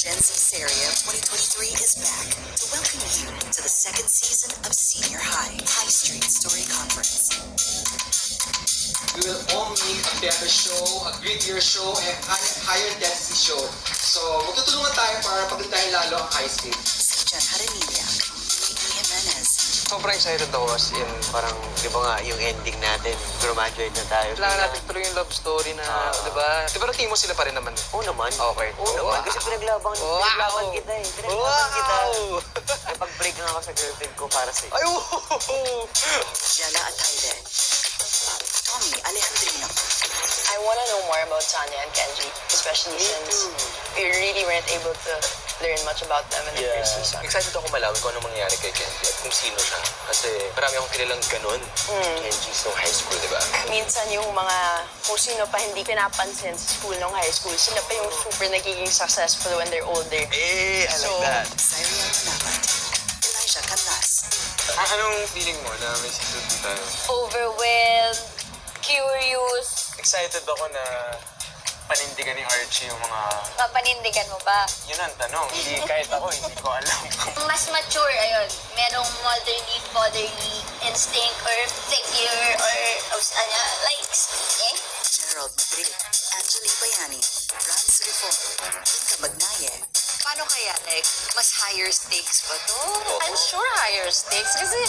Gen Z Serie of 2023 is back to welcome you to the second season of Senior High Street Story Conference. We will all make a better show, a grittier show, and higher density show. So, magtutulungan tayo para pagandahin lalo ang high school. Si Jan Jaramillas, Ricky Jimenez. Sobrang excited ako as in parang, di ba nga, yung ending natin, graduate na tayo. Kailangan natin tuloy yung love story na, di ba? Di ba team mo sila pa rin naman? Oo naman. Okay. Oo naman. Kasi pinaglaban kita eh. Pinaglaban kita. Napag-break lang ako sa girlfriend ko para sa'yo. Ay, Jella Ataide. Tommy Alejandrino. I want to know more about Tanya and Kenji, especially since we really weren't able to learn much about them in the first season. Excited ako malaman kung ano mangyari kay Kenji at kung sino siya. Kasi marami akong kilalang ganun. Kenji's nung high school, di ba? Minsan yung mga kung sino pa hindi pinapansin sa school nung high school, sila pa yung super nagiging successful when they're older. Eh, I like that. Cyril Manabat. Elijah Canlas. Anong feeling mo na may season 2 tayo? Overwhelmed, curious. Excited ako na panindigan ni Archie yung mga... Papanindigan mo ba? Yun ang tanong. Hindi, kahit ako, hindi ko alam. Mas mature, ayun. Merong motherly, fatherly instinct or figure or likes. Eh? Gerald Madrid. Angelique Bayani. Franz Rifon. Inka Magnaye. Paano kaya? Like, mas higher stakes ba to? I'm sure higher stakes kasi,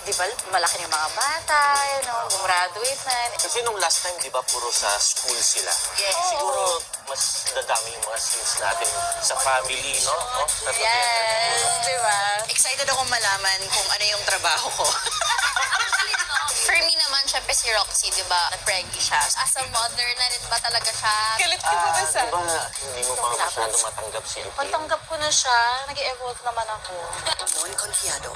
di ba, malaki ng mga bata, gumraduate na. Kasi nung last time, di ba, puro sa school sila. Yes. Siguro, mas dadami yung mga scenes natin sa family, no? Yes, di ba? Excited akong malaman kung ano yung trabaho ko. For me naman, syempre si Roxy, di ba, na-preggy siya. As a mother na rin ba talaga siya? Galit ka ba ba sa? Di ba, hindi mo pa masyado matanggap si Ricky? Pagtanggap ko na siya, nag-evolve naman ako. Mon Confiado.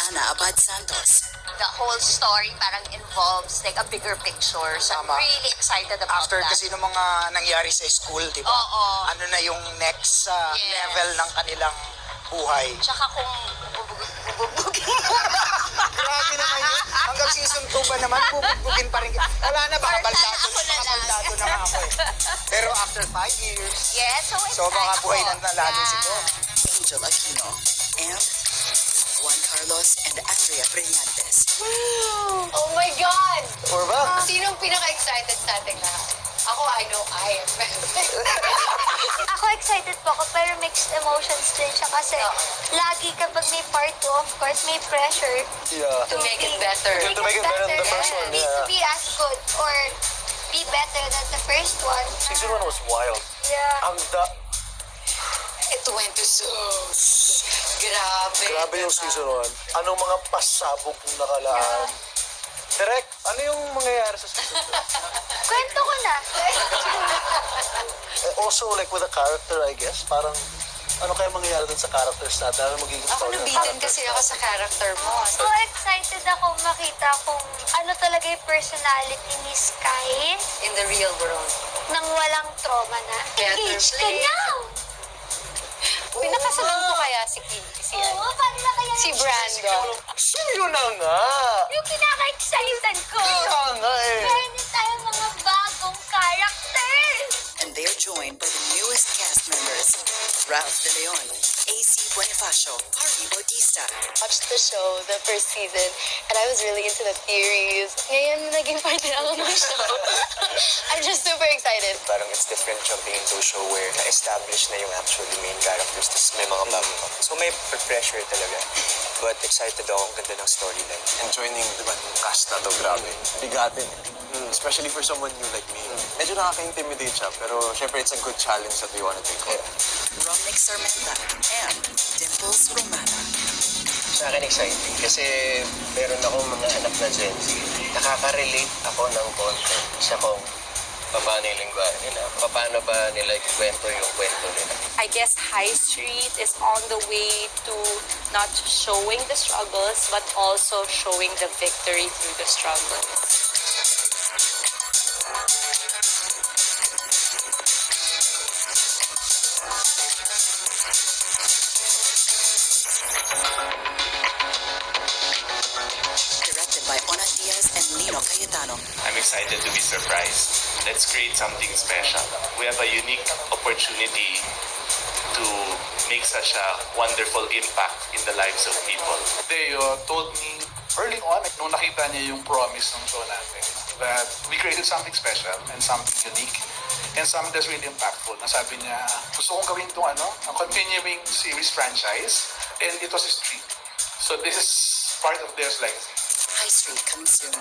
Ana Abad Santos. The whole story parang involves like a bigger picture. So I'm really excited about After that. kasi ng mga nangyari sa school, di ba? Oo. Ano na yung next Yes. level ng kanilang buhay. Tsaka kung bubugin. Grabe naman yun. Hanggang season 2 ba naman, bubugbugin pa rin. Wala na, baka baldado ako na lang. na nga ako eh. Pero after 5 years, Yes, so excited so baka buhay ako. na lalo Yeah. si Dom. Angel Aquino. And Juan Carlos and Andrea Brillantes. Oh my God! Or ba? Sinong pinaka-excited sa ating lahat? Ako, I know I am. Ako excited po ako, pero mixed emotions din siya kasi lagi kapag may part 2, of course, may pressure Yeah. To make it better. To make it better than the first and one, it needs yeah. to be as good or be better than the first one. Season 1 was wild. Yeah. It went to so... Grabe. Grabe yung season 1. Anong mga pasabog yung nakalaan? Direk, ano yung mangyayari sa season 2? Kwento ko na. Also, like with the character, I guess, parang ano kaya mangyayari dun sa characters natin? Ano magiging Ako story ng nabitin characters kasi ako sa character mo. So excited ako makita kung ano talaga yung personality ni Sky In the real world. nang walang trauma na. Better Engaged ka place. na! Pinakasalan ko kaya si Oo, paano na kaya si Brandon. Sino na nga? yung pinaka-excited ko? Kaya nga eh. Meron din tayong mga bagong characters! And they are joined by the newest cast members. Ralph De Leon, AC Bonifacio, Harvey Bautista. Watched the show, the first season, and I was really into the theories. Ngayon, naging part na ako ng show. I'm just super excited. Parang it's different jumping into a show where na-establish na yung actually main characters, tapos may mga bagong So may pressure talaga. But excited ako, ang ganda ng storyline. And joining, di ba, yung cast na to, grabe. Bigatin. Especially for someone new like me. Medyo nakaka-intimidate siya, pero syempre it's a good challenge that we wanna take on. Romnick Sarmenta and Dimples Romana. Sa akin exciting kasi meron akong mga anak na Gen Z. Nakaka-relate ako ng konti sa kung paano yung lingwahe nila, paano ba nila ikwento yung kwento nila. I guess High Street is on the way to not showing the struggles, but also showing the victory through the struggle. Directed by Ona Diaz and Nino Cayetano. I'm excited to be surprised. Let's create something special. We have a unique opportunity to make such a wonderful impact in the lives of people. Deo told me early on, nung nakita niya yung promise ng show natin, that we created something special and something unique and something that's really impactful. Nasabi niya, gusto kong gawin itong ang continuing series franchise, and it was his dream. So this is part of their legacy. High Street coming soon.